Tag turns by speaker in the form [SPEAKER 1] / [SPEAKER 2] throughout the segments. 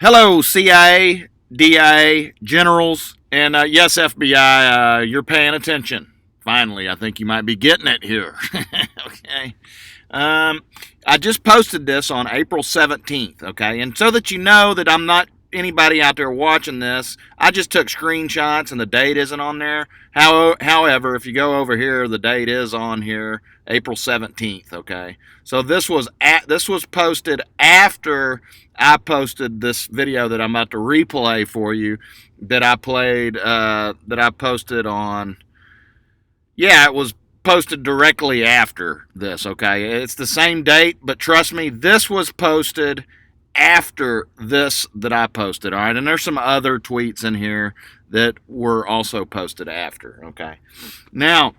[SPEAKER 1] Hello, CIA, DIA, generals, and yes, FBI, you're paying attention. Finally, I think you might be getting it here. Okay. Um, I just posted this on April 17th, okay? And so that you know that I'm not anybody out there watching this, I just took screenshots and the date isn't on there. However, if you go over here, the date is on here, April 17th, okay? So this was posted after I posted this video that I'm about to replay for you that I posted on. Yeah, it was posted directly after this, okay? It's the same date, but trust me, this was posted after this that I posted, all right? And there's some other tweets in here that were also posted after, okay? Now,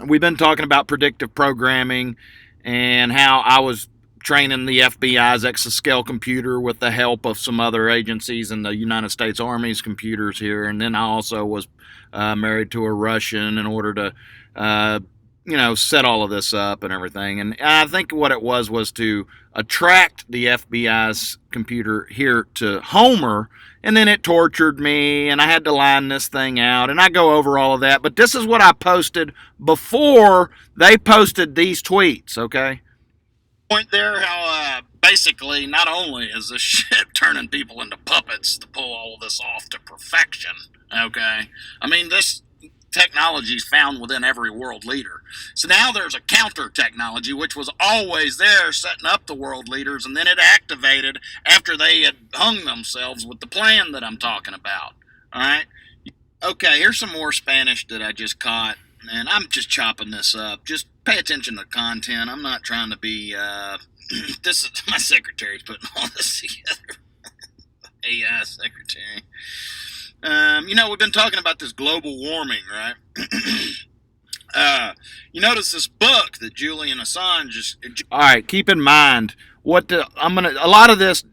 [SPEAKER 1] we've been talking about predictive programming and how I was training the FBI's exascale computer with the help of some other agencies and the United States Army's computers here. And then I also was married to a Russian in order to, set all of this up and everything. And I think what it was to attract the FBI's computer here to Homer, and then it tortured me, and I had to line this thing out, and I go over all of that. But this is what I posted before they posted these tweets, okay? Point there how basically not only is this shit turning people into puppets to pull all of this off to perfection, okay? I mean, this technology is found within every world leader. So now there's a counter technology which was always there setting up the world leaders, and then it activated after they had hung themselves with the plan that I'm talking about. All right? Okay, here's some more Spanish that I just caught, and I'm just chopping this up. Just pay attention to the content. I'm not trying to be this is my secretary's putting all this together. AI secretary. We've been talking about this global warming, right? You notice this book that Julian Assange is. All right, keep in mind a lot of this.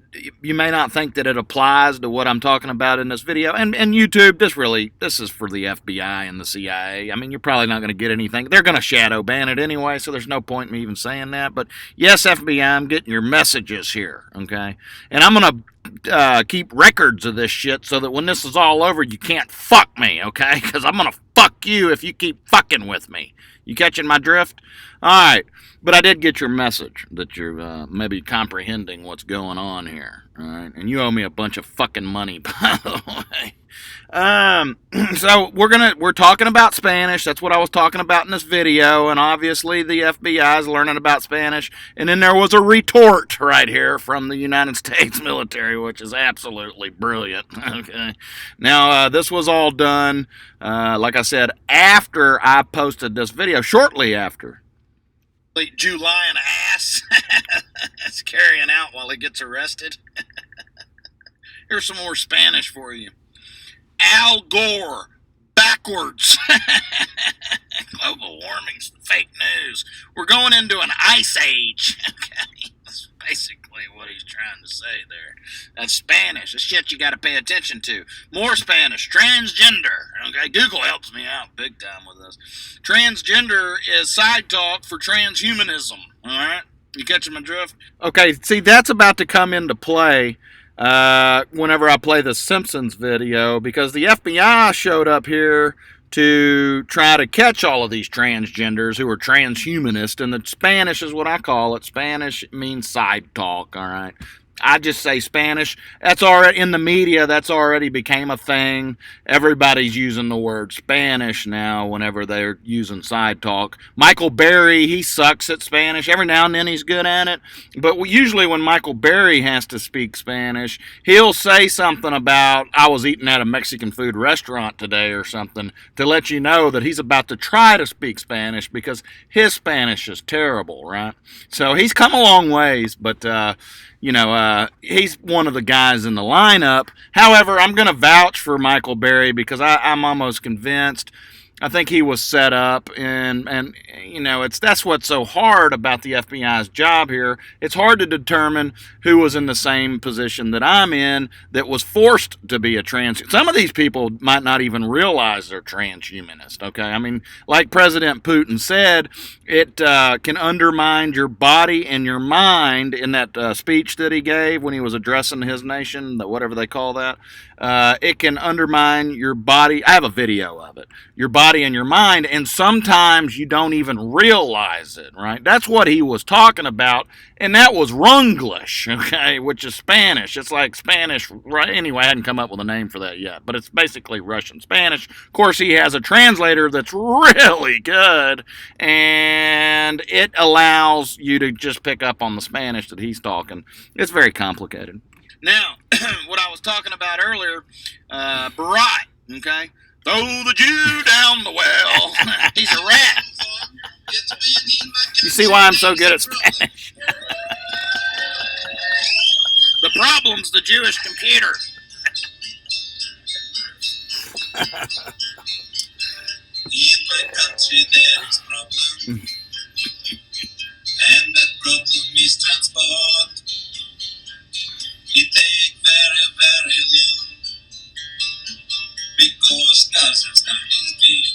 [SPEAKER 1] You may not think that it applies to what I'm talking about in this video, and YouTube. This is for the FBI and the CIA. I mean, you're probably not going to get anything. They're going to shadow ban it anyway, so there's no point in me even saying that. But yes, FBI, I'm getting your messages here, okay? And I'm going to keep records of this shit so that when this is all over, you can't fuck me, okay? Because I'm going to fuck you if you keep fucking with me. You catching my drift? All right. But I did get your message that you're maybe comprehending what's going on here. All right. And you owe me a bunch of fucking money, by the way. So we're talking about Spanish. That's what I was talking about in this video. And obviously the FBI is learning about Spanish. And then there was a retort right here from the United States military, which is absolutely brilliant. Okay. Now, this was all done, like I said, after I posted this video, shortly after. Jew lying ass that's carrying out while he gets arrested. Here's some more Spanish for you. Al Gore, backwards. Global warming's fake news. We're going into an ice age. Okay, that's basically what he's trying to say there. That's Spanish. That's shit you got to pay attention to. More Spanish. Transgender. Okay, Google helps me out big time with this. Transgender is side talk for transhumanism. All right, you catching my drift? Okay, see, that's about to come into play whenever I play the Simpsons video, because the FBI showed up here to try to catch all of these transgenders who are transhumanist, and the Spanish is what I call it. Spanish means side talk, all right? I just say Spanish. That's already in the media. That's already became a thing. Everybody's using the word Spanish now whenever they're using side talk. Michael Berry, he sucks at Spanish. Every now and then he's good at it. But usually when Michael Berry has to speak Spanish, he'll say something about, I was eating at a Mexican food restaurant today or something, to let you know that he's about to try to speak Spanish because his Spanish is terrible, right? So he's come a long ways, but he's one of the guys in the lineup. However, I'm going to vouch for Michael Berry because I'm almost convinced I think he was set up, and you know, that's what's so hard about the FBI's job here. It's hard to determine who was in the same position that I'm in that was forced to be a trans. Some of these people might not even realize they're transhumanist. Okay, I mean, like President Putin said, it can undermine your body and your mind in that speech that he gave when he was addressing his nation, whatever they call that. It can undermine your body. I have a video of it. Your body and your mind, and sometimes you don't even realize it, right? That's what he was talking about, and that was Runglish, okay, which is Spanish. It's like Spanish, right? Anyway, I hadn't come up with a name for that yet, but it's basically Russian Spanish. Of course, he has a translator that's really good, and it allows you to just pick up on the Spanish that he's talking. It's very complicated. Now, what I was talking about earlier, Barat, okay? Throw the Jew down the well. He's a rat. You see why I'm so good at Spanish? The problem's the Jewish computer. In my country there is problem, and that problem is transport. It takes very, very long, because Kazakhstan is big.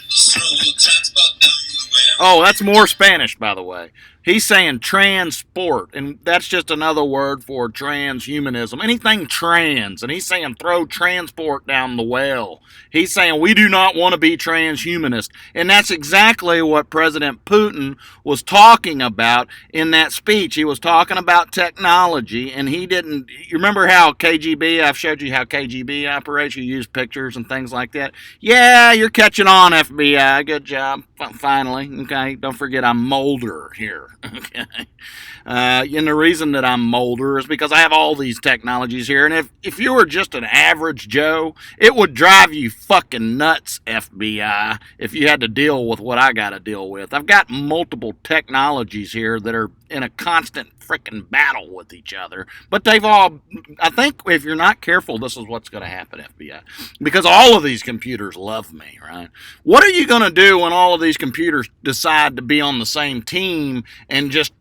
[SPEAKER 1] So transport down the well. Oh, that's more Spanish, by the way. He's saying transport, and that's just another word for transhumanism. Anything trans, and he's saying throw transport down the well. He's saying we do not want to be transhumanist, and that's exactly what President Putin was talking about in that speech. He was talking about technology, and he didn't. You remember how KGB? I've showed you how KGB operates. You use pictures and things like that. Yeah, you're catching on, FBI. Good job. Finally, okay. Don't forget I'm Mulder here. Okay. And the reason that I'm Mulder is because I have all these technologies here, and if you were just an average Joe, it would drive you fucking nuts, FBI, if you had to deal with what I got to deal with. I've got multiple technologies here that are in a constant freaking battle with each other, but they've all, I think if you're not careful, this is what's going to happen, FBI, because all of these computers love me, right? What are you going to do when all of these computers decide to be on the same team and just,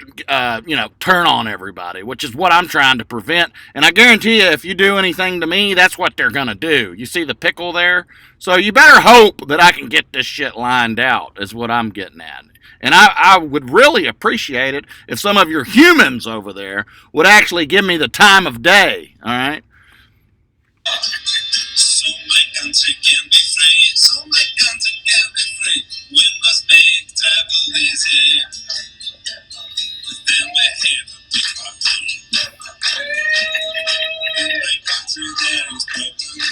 [SPEAKER 1] turn on everybody, which is what I'm trying to prevent, and I guarantee you, if you do anything to me, that's what they're going to do. You see the pickle there? So you better hope that I can get this shit lined out, is what I'm getting at. And I would really appreciate it if some of your humans over there would actually give me the time of day, all right? So my country can be free, so my country can be free. We must make travel easy. Then we have a big party. In my country there is problem,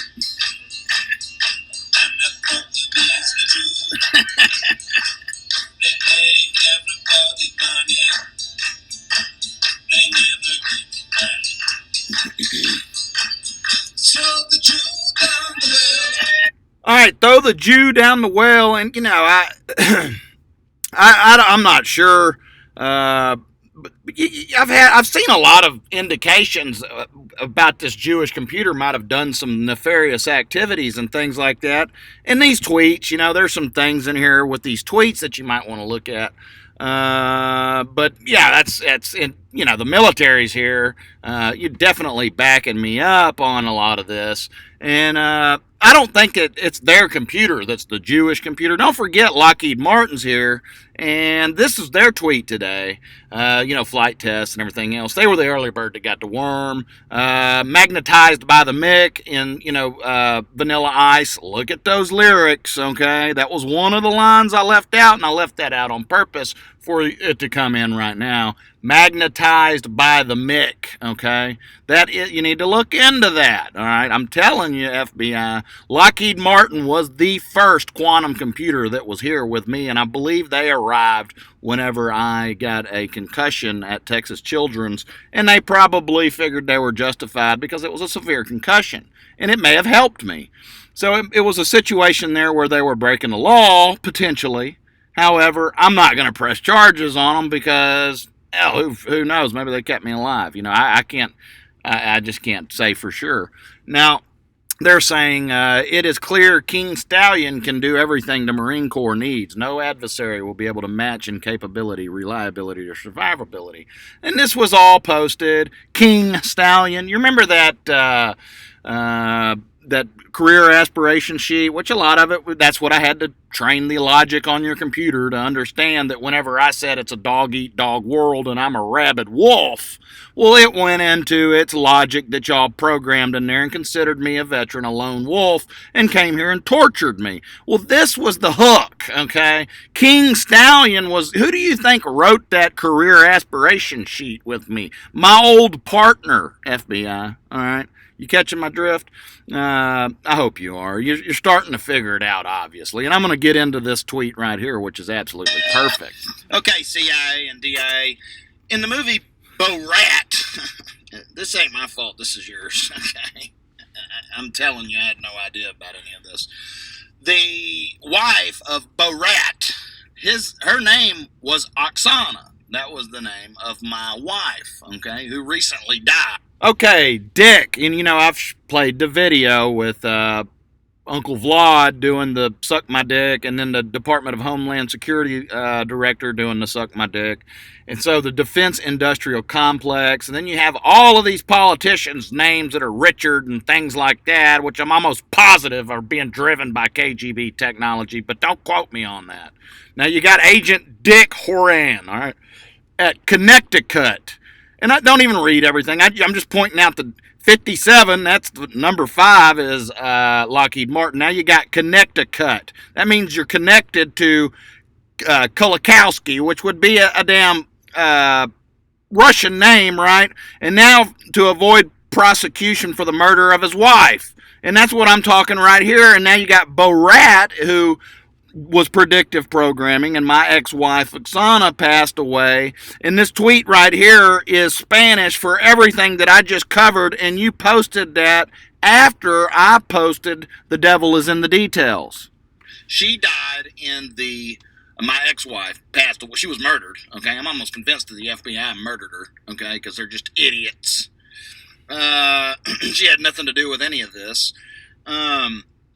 [SPEAKER 1] and that problem is the Jew. They take everybody money. They never give it back. Throw the Jew down the well. All right, throw the Jew down the well, and I'm not sure. But I've seen a lot of indications about this Jewish computer might have done some nefarious activities and things like that. And these tweets, there's some things in here with these tweets that you might want to look at. But yeah, that's in, the military's here. You're definitely backing me up on a lot of this. And I don't think it's their computer that's the Jewish computer. Don't forget Lockheed Martin's here, and this is their tweet today. Flight tests and everything else. They were the early bird that got the worm. Magnetized by the Mick in, Vanilla Ice. Look at those lyrics, okay? That was one of the lines I left out, and I left that out on purpose for it to come in right now. Magnetized by the Mick, okay? You need to look into that, all right? I'm telling you, FBI, Lockheed Martin was the first quantum computer that was here with me, and I believe they arrived whenever I got a concussion at Texas Children's, and they probably figured they were justified because it was a severe concussion, and it may have helped me. So it was a situation there where they were breaking the law, potentially. However, I'm not going to press charges on them because, who knows? Maybe they kept me alive. I just can't say for sure. Now, they're saying it is clear King Stallion can do everything the Marine Corps needs. No adversary will be able to match in capability, reliability, or survivability. And this was all posted. King Stallion. You remember that career aspiration sheet, which a lot of it, that's what I had to train the logic on your computer to understand that whenever I said it's a dog-eat-dog world and I'm a rabid wolf, well, it went into its logic that y'all programmed in there and considered me a veteran, a lone wolf, and came here and tortured me. Well, this was the hook, okay? King Stallion was, who do you think wrote that career aspiration sheet with me? My old partner, FBI, all right? You catching my drift? I hope you are. You're starting to figure it out, obviously. And I'm going to get into this tweet right here, which is absolutely perfect. Okay, CIA and DIA. In the movie Bo Rat, this ain't my fault, this is yours, okay? I'm telling you, I had no idea about any of this. The wife of Bo Rat, her name was Oksana. That was the name of my wife, okay, who recently died. Okay, Dick, and I've played the video with Uncle Vlad doing the suck my dick, and then the Department of Homeland Security director doing the suck my dick. And so the Defense Industrial Complex, and then you have all of these politicians' names that are Richard and things like that, which I'm almost positive are being driven by KGB technology, but don't quote me on that. Now you got Agent Dick Horan, all right, at Connecticut. And I don't even read everything. I'm just pointing out the 57, that's the number 5 is Lockheed Martin. Now you got Connecticut. That means you're connected to Kulikowski, which would be a damn Russian name, right? And now to avoid prosecution for the murder of his wife. And that's what I'm talking right here. And now you got Bo Rat, who was predictive programming, and my ex-wife Oksana passed away. And this tweet right here is Spanish for everything that I just covered, and you posted that after I posted The Devil is in the Details. She died in my ex-wife passed away. She was murdered, okay? I'm almost convinced that the FBI murdered her, okay? Because they're just idiots. She had nothing to do with any of this.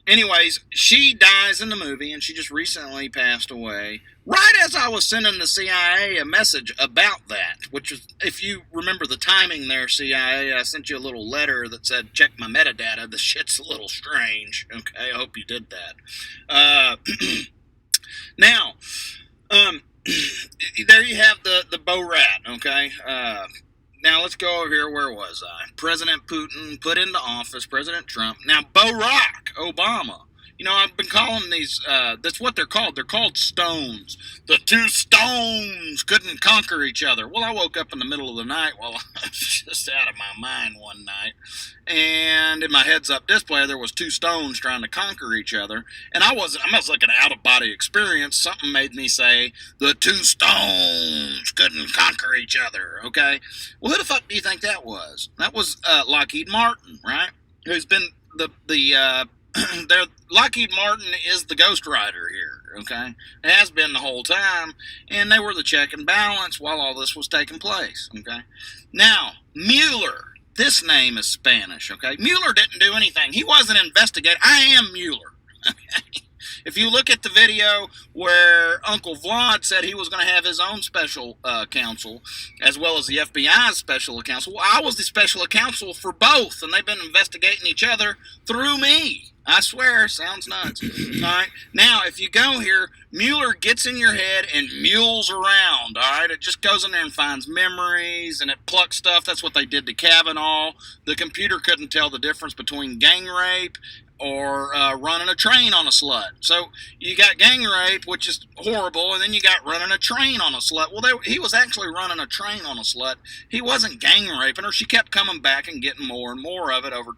[SPEAKER 1] Anyways, she dies in the movie, and she just recently passed away. Right as I was sending the CIA a message about that, which is, if you remember the timing there, CIA, I sent you a little letter that said, check my metadata. The shit's a little strange. Okay, I hope you did that. Now, there you have the Bo Rat, okay? Now, let's go over here. Where was I? President Putin put into office President Trump. Now, Barack Obama. I've been calling these, that's what they're called. They're called stones. The two stones couldn't conquer each other. Well, I woke up in the middle of the night while I was just out of my mind one night. And in my heads-up display, there was two stones trying to conquer each other. And I was like an out-of-body experience. Something made me say, the two stones couldn't conquer each other, okay? Well, who the fuck do you think that was? That was Lockheed Martin, right? Who's been Lockheed Martin is the ghostwriter here, okay? It has been the whole time, and they were the check and balance while all this was taking place, okay? Now, Mueller, this name is Spanish, okay? Mueller didn't do anything. He wasn't investigating. I am Mueller, okay? If you look at the video where Uncle Vlad said he was going to have his own special counsel, as well as the FBI's special counsel, well, I was the special counsel for both, and they've been investigating each other through me. I swear, sounds nuts. All right. Now, if you go here, Mueller gets in your head and mules around. All right. It just goes in there and finds memories and it plucks stuff. That's what they did to Kavanaugh. The computer couldn't tell the difference between gang rape or running a train on a slut. So you got gang rape, which is horrible, and then you got running a train on a slut. Well, he was actually running a train on a slut. He wasn't gang raping her. She kept coming back and getting more and more of it over,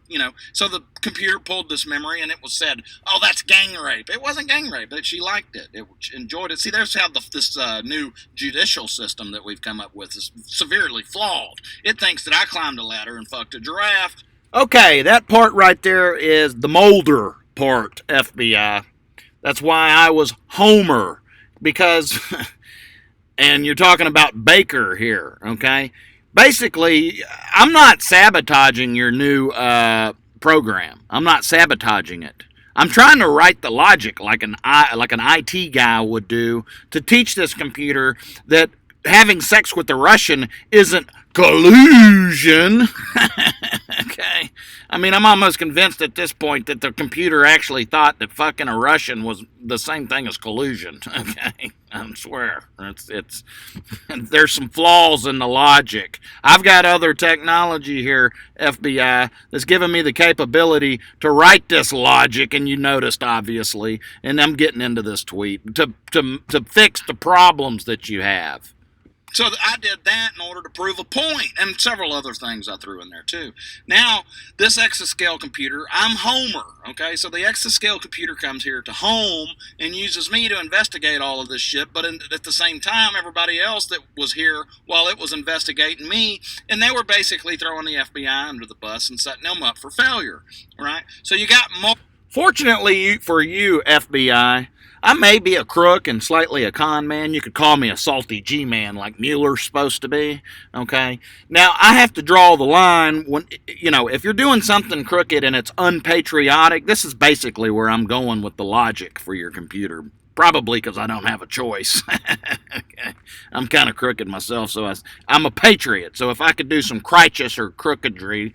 [SPEAKER 1] So the computer pulled this memory, and it was said, oh, that's gang rape. It wasn't gang rape, but she liked it. It enjoyed it. See, there's how this new judicial system that we've come up with is severely flawed. It thinks that I climbed a ladder and fucked a giraffe. Okay, that part right there is the Mulder part, FBI. That's why I was Homer, because, and you're talking about Baker here, okay? Basically, I'm not sabotaging your new program. I'm not sabotaging it. I'm trying to write the logic like an IT guy would do to teach this computer that having sex with the Russian isn't collusion. Okay. I mean, I'm almost convinced at this point that the computer actually thought that fucking a Russian was the same thing as collusion. Okay. I swear. It's there's some flaws in the logic. I've got other technology here, FBI, that's giving me the capability to write this logic, and you noticed, obviously, and I'm getting into this tweet, to fix the problems that you have. So I did that in order to prove a point, and several other things I threw in there too. Now, this exascale computer, I'm Homer, okay? So the exascale computer comes here to home and uses me to investigate all of this shit, but at the same time, everybody else that was here while it was investigating me, and they were basically throwing the FBI under the bus and setting them up for failure, right? So you got more. Fortunately for you, FBI, I may be a crook and slightly a con man. You could call me a salty G-man like Mueller's supposed to be, okay? Now, I have to draw the line when, if you're doing something crooked and it's unpatriotic, this is basically where I'm going with the logic for your computer. Probably because I don't have a choice. Okay. I'm kind of crooked myself, so I'm a patriot. So if I could do some righteous or crookedry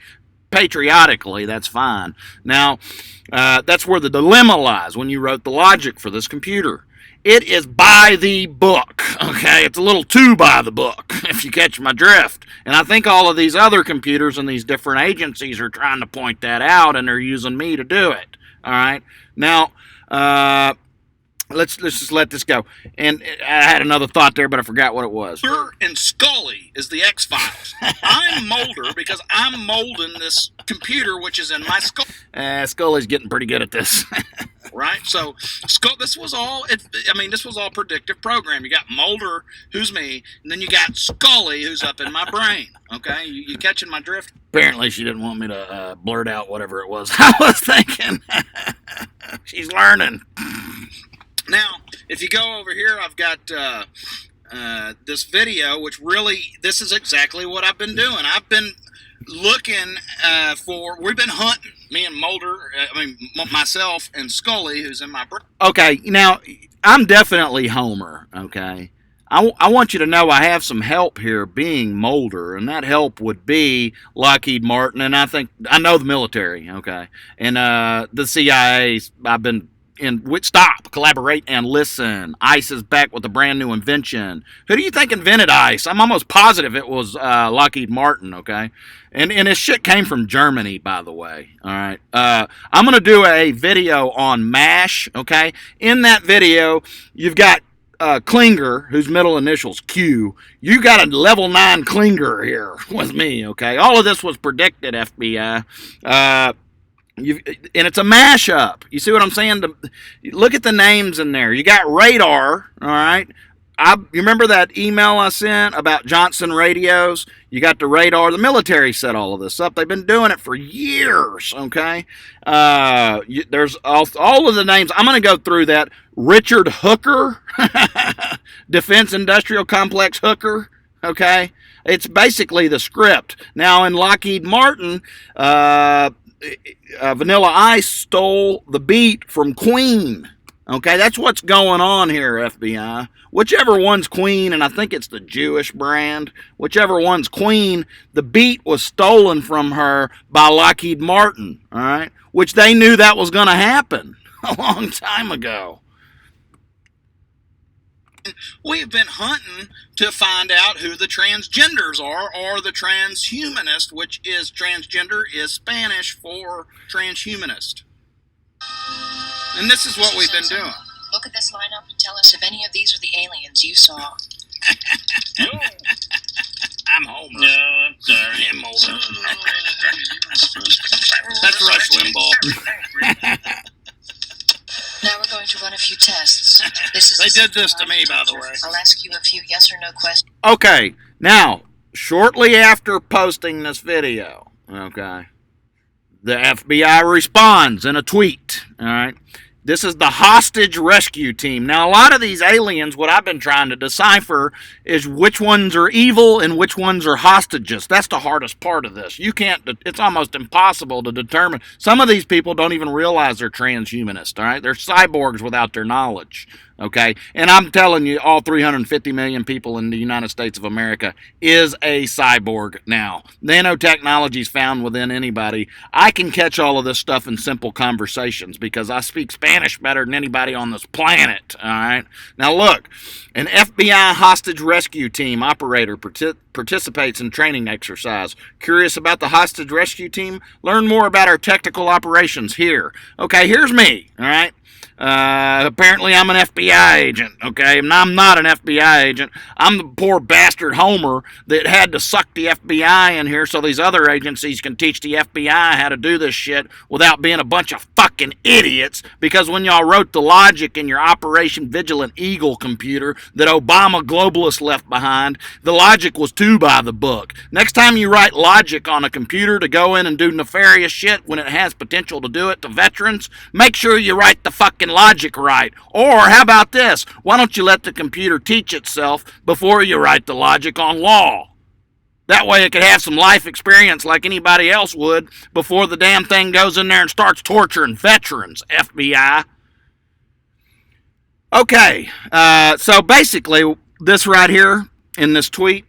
[SPEAKER 1] patriotically, that's fine. Now, that's where the dilemma lies when you wrote the logic for this computer. It is by the book, okay? It's a little too by the book, if you catch my drift. And I think all of these other computers and these different agencies are trying to point that out, and they're using me to do it, all right? Now, let's just let this go. And I had another thought there, but I forgot what it was. And Scully is the X-Files. I'm Mulder because I'm molding this computer, which is in my skull. Scully's getting pretty good at this. Right? So this was all predictive program. You got Mulder, who's me, and then you got Scully, who's up in my brain. Okay? You catching my drift? Apparently she didn't want me to blurt out whatever it was I was thinking. She's learning. Now, if you go over here, I've got this video, which really, this is exactly what I've been doing. I've been looking we've been hunting, me and Mulder, myself and Scully, who's in my brain. Okay, now, I'm definitely Homer, okay? I want you to know I have some help here being Mulder, and that help would be Lockheed Martin, and I know the military, okay? And the CIA, I've been stop, collaborate, and listen. ICE is back with a brand new invention. Who do you think invented ICE? I'm almost positive it was Lockheed Martin, okay? And this shit came from Germany, by the way, all right? I'm going to do a video on MASH, okay? In that video, you've got Klinger, whose middle initials Q. You got a level 9 Klinger here with me, okay? All of this was predicted, FBI. And it's a mashup. You see what I'm saying? Look at the names in there. You got radar, all right? You remember that email I sent about Johnson radios? You got the radar. The military set all of this up. They've been doing it for years, okay? There's all of the names. I'm going to go through that. Richard Hooker, Defense Industrial Complex Hooker, okay? It's basically the script. Now, in Lockheed Martin, Vanilla Ice stole the beat from Queen. Okay, that's what's going on here, FBI. Whichever one's Queen, and I think it's the Jewish brand, whichever one's Queen, the beat was stolen from her by Lockheed Martin, all right? Which they knew that was going to happen a long time ago. We've been hunting to find out who the transgenders are, or the transhumanist, which is transgender is Spanish for transhumanist. And this is what we've been doing.
[SPEAKER 2] Look at this lineup and tell us if any of these are the aliens you saw.
[SPEAKER 1] I'm Homer.
[SPEAKER 3] No, I'm sorry.
[SPEAKER 1] I'm Mulder. That's Rush Limbaugh.
[SPEAKER 2] Now we're going to run a few tests.
[SPEAKER 1] They did this to me, by the way.
[SPEAKER 2] I'll ask you a few yes or no questions.
[SPEAKER 1] Okay, now, shortly after posting this video, okay, the FBI responds in a tweet, all right? This is the hostage rescue team. Now, a lot of these aliens, what I've been trying to decipher is which ones are evil and which ones are hostages. That's the hardest part of this. You can't, it's almost impossible to determine. Some of these people don't even realize they're transhumanists, all right? They're cyborgs without their knowledge, okay? And I'm telling you, all 350 million people in the United States of America is a cyborg now. Nanotechnology is found within anybody. I can catch all of this stuff in simple conversations because I speak Spanish better than anybody on this planet, all right? Now look, an FBI hostage rescue team operator participates in training exercise. Curious about the hostage rescue team? Learn more about our technical operations here. Okay, here's me, all right? Apparently I'm an FBI agent, okay? And I'm not an FBI agent. I'm the poor bastard Homer that had to suck the FBI in here so these other agencies can teach the FBI how to do this shit without being a bunch of fucking idiots, because when y'all wrote the logic in your Operation Vigilant Eagle computer that Obama globalists left behind, the logic was too by the book. Next time you write logic on a computer to go in and do nefarious shit when it has potential to do it to veterans, make sure you write the fucking logic right. Or how about this? Why don't you let the computer teach itself before you write the logic on law? That way it could have some life experience like anybody else would before the damn thing goes in there and starts torturing veterans, FBI. Okay, so basically this right here in this tweet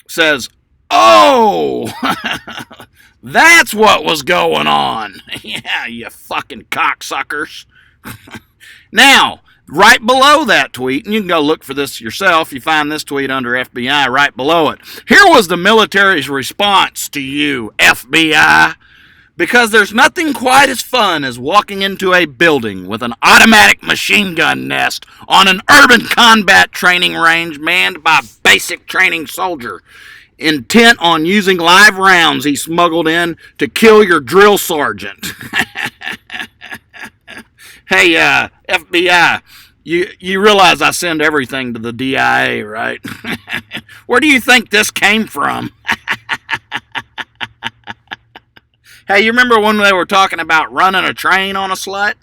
[SPEAKER 1] says, oh, that's what was going on. Yeah, you fucking cocksuckers. Now, right below that tweet, and you can go look for this yourself, you find this tweet under FBI right below it. Here was the military's response to you, FBI. Because there's nothing quite as fun as walking into a building with an automatic machine gun nest on an urban combat training range manned by basic training soldier, intent on using live rounds he smuggled in to kill your drill sergeant. Hey, FBI, you realize I send everything to the DIA, right? Where do you think this came from? Hey, you remember when they were talking about running a train on a slut?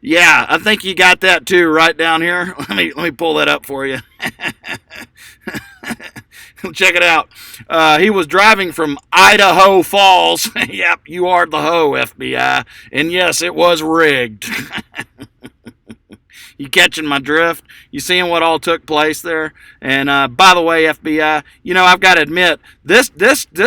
[SPEAKER 1] Yeah, I think you got that too right down here. Let me pull that up for you. Check it out. He was driving from Idaho Falls. Yep, you are the hoe, FBI. And yes, it was rigged. You catching my drift? You seeing what all took place there? And by the way, FBI, you know, I've got to admit, this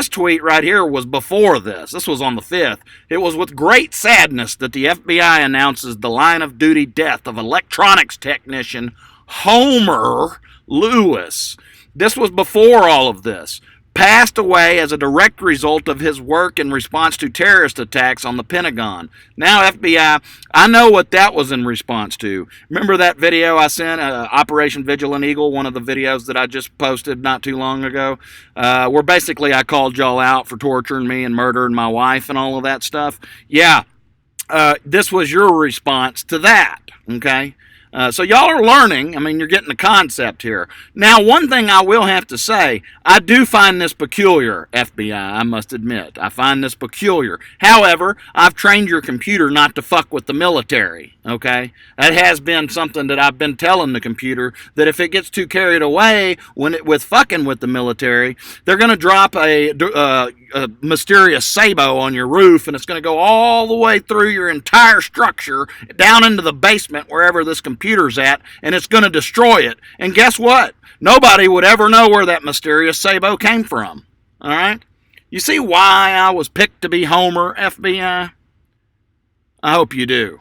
[SPEAKER 1] tweet right here was before this. This was on the 5th. It was with great sadness that the FBI announces the line of duty death of electronics technician Homer Lewis. This was before all of this. Passed away as a direct result of his work in response to terrorist attacks on the Pentagon. Now, FBI, I know what that was in response to. Remember that video I sent, Operation Vigilant Eagle, one of the videos that I just posted not too long ago, where basically I called y'all out for torturing me and murdering my wife and all of that stuff? Yeah, this was your response to that, okay? So y'all are learning. I mean, you're getting the concept here. Now, one thing I will have to say, I do find this peculiar, FBI, I must admit. I find this peculiar. However, I've trained your computer not to fuck with the military, okay? That has been something that I've been telling the computer, that if it gets too carried away with fucking with the military, they're going to drop a mysterious sabot on your roof, and it's going to go all the way through your entire structure down into the basement wherever this computer's at, and it's going to destroy it. And guess what? Nobody would ever know where that mysterious sabot came from. All right? You see why I was picked to be Homer, FBI? I hope you do.